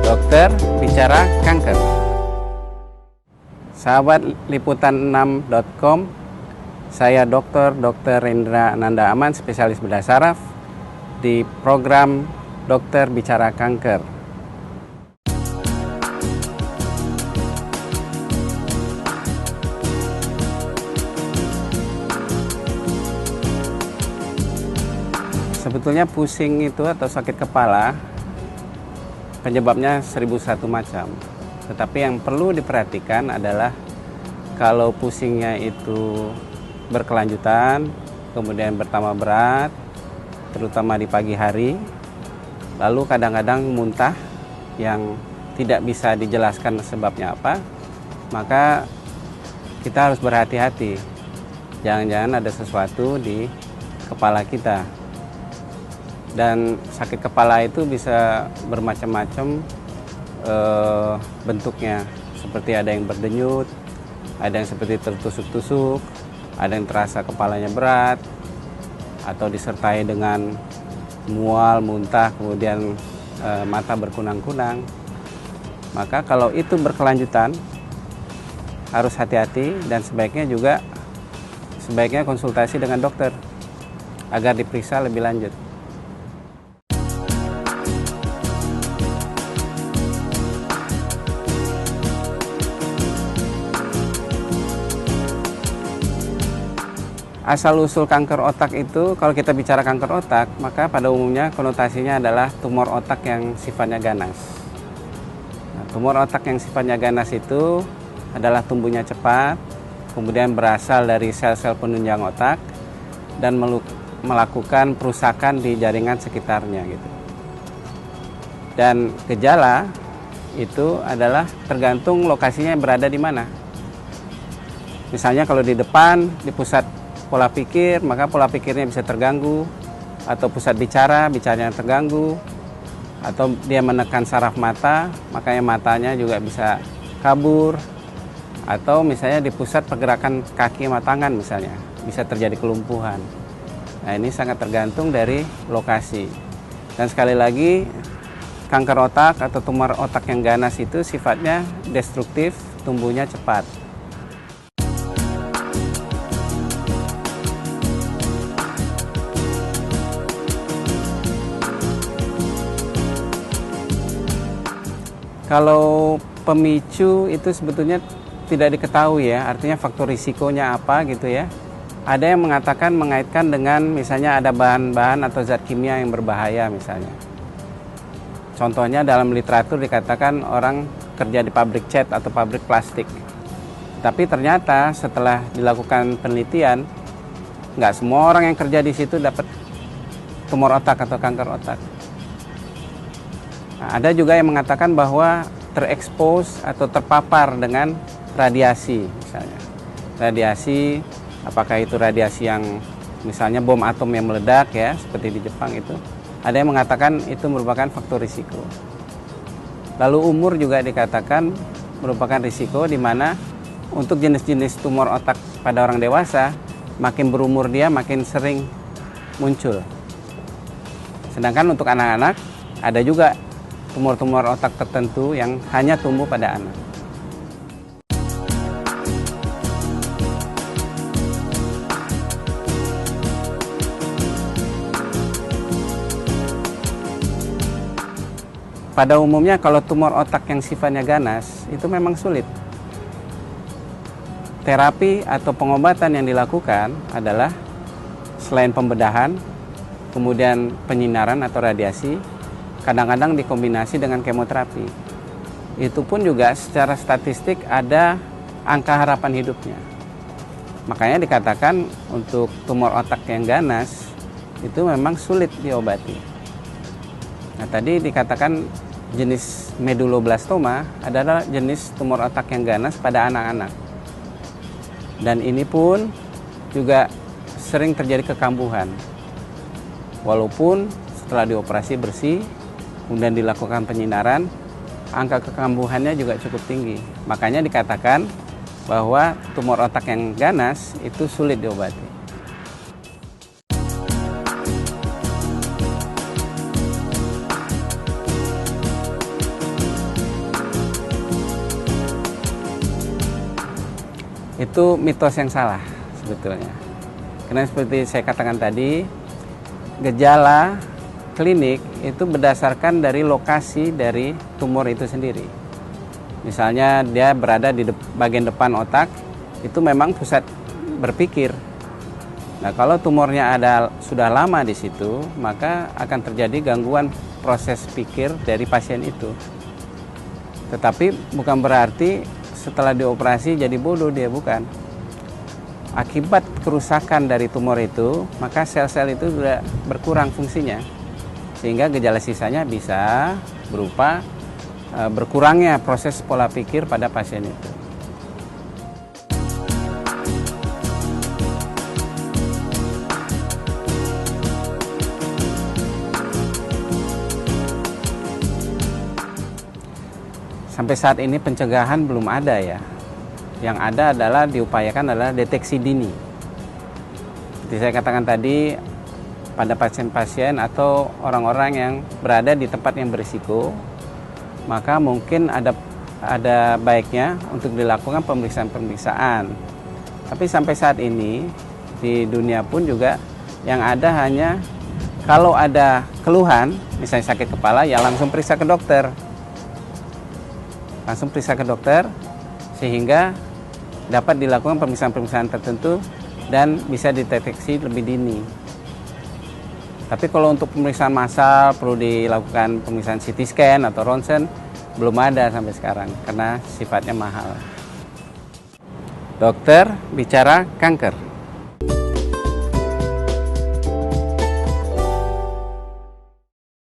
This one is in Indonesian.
Dokter bicara kanker. Sahabat liputan6.com, saya Dr. Indra Ananda Aman, spesialis bedah saraf di program Dokter Bicara Kanker. Sebetulnya pusing itu atau sakit kepala penyebabnya 1001 macam. Tetapi yang perlu diperhatikan adalah kalau pusingnya itu berkelanjutan, kemudian bertambah berat, terutama di pagi hari, lalu kadang-kadang muntah yang tidak bisa dijelaskan sebabnya apa, maka kita harus berhati-hati. Jangan-jangan ada sesuatu di kepala kita. Dan sakit kepala itu bisa bermacam-macam bentuknya, seperti ada yang berdenyut, ada yang seperti tertusuk-tusuk, ada yang terasa kepalanya berat, atau disertai dengan mual, muntah, kemudian mata berkunang-kunang. Maka kalau itu berkelanjutan harus hati-hati dan sebaiknya konsultasi dengan dokter agar diperiksa lebih lanjut. Asal-usul kanker otak itu, kalau kita bicara kanker otak, maka pada umumnya konotasinya adalah tumor otak yang sifatnya ganas. Nah, tumor otak yang sifatnya ganas itu adalah tumbuhnya cepat, kemudian berasal dari sel-sel penunjang otak, dan melakukan perusakan di jaringan sekitarnya gitu. Dan gejala itu adalah tergantung lokasinya berada di mana. Misalnya kalau di depan, di pusat pola pikir, maka pola pikirnya bisa terganggu, atau pusat bicaranya terganggu, atau dia menekan saraf mata, makanya matanya juga bisa kabur, atau misalnya di pusat pergerakan kaki sama tangan misalnya, bisa terjadi kelumpuhan. Nah, ini sangat tergantung dari lokasi. Dan sekali lagi, kanker otak atau tumor otak yang ganas itu sifatnya destruktif, tumbuhnya cepat. Kalau pemicu itu sebetulnya tidak diketahui ya, artinya faktor risikonya apa gitu ya. Ada yang mengatakan mengaitkan dengan misalnya ada bahan-bahan atau zat kimia yang berbahaya misalnya. Contohnya dalam literatur dikatakan orang kerja di pabrik cat atau pabrik plastik. Tapi ternyata setelah dilakukan penelitian, nggak semua orang yang kerja di situ dapat tumor otak atau kanker otak. Nah, ada juga yang mengatakan bahwa terekspos atau terpapar dengan radiasi misalnya. Radiasi, apakah itu radiasi yang misalnya bom atom yang meledak ya, seperti di Jepang itu. Ada yang mengatakan itu merupakan faktor risiko. Lalu umur juga dikatakan merupakan risiko, di mana untuk jenis-jenis tumor otak pada orang dewasa, makin berumur dia makin sering muncul. Sedangkan untuk anak-anak ada juga tumor-tumor otak tertentu yang hanya tumbuh pada anak. Pada umumnya kalau tumor otak yang sifatnya ganas itu memang sulit. Terapi atau pengobatan yang dilakukan adalah selain pembedahan, kemudian penyinaran atau radiasi, kadang-kadang dikombinasi dengan kemoterapi. Itu pun juga secara statistik ada angka harapan hidupnya. Makanya dikatakan untuk tumor otak yang ganas itu memang sulit diobati. Nah, tadi dikatakan jenis meduloblastoma adalah jenis tumor otak yang ganas pada anak-anak. Dan ini pun juga sering terjadi kekambuhan. Walaupun setelah dioperasi bersih, kemudian dilakukan penyinaran, angka kekambuhannya juga cukup tinggi. Makanya dikatakan bahwa tumor otak yang ganas itu sulit diobati. Itu mitos yang salah sebetulnya. Karena seperti saya katakan tadi, gejala klinik itu berdasarkan dari lokasi dari tumor itu sendiri. Misalnya dia berada di bagian depan otak, itu memang pusat berpikir. Nah, kalau tumornya sudah lama di situ, maka akan terjadi gangguan proses pikir dari pasien itu. Tetapi bukan berarti setelah dioperasi jadi bodoh, dia bukan. Akibat kerusakan dari tumor itu, maka sel-sel itu sudah berkurang fungsinya. Sehingga gejala sisanya bisa berupa berkurangnya proses pola pikir pada pasien itu. Sampai saat ini pencegahan belum ada ya. Yang ada adalah diupayakan adalah deteksi dini. Seperti saya katakan tadi, pada pasien-pasien atau orang-orang yang berada di tempat yang berisiko, maka mungkin ada baiknya untuk dilakukan pemeriksaan-pemeriksaan. Tapi sampai saat ini di dunia pun juga yang ada hanya kalau ada keluhan, misalnya sakit kepala, ya langsung periksa ke dokter. Langsung periksa ke dokter sehingga dapat dilakukan pemeriksaan-pemeriksaan tertentu dan bisa dideteksi lebih dini. Tapi kalau untuk pemeriksaan massal perlu dilakukan pemeriksaan CT scan atau ronsen, belum ada sampai sekarang karena sifatnya mahal. Dokter bicara kanker.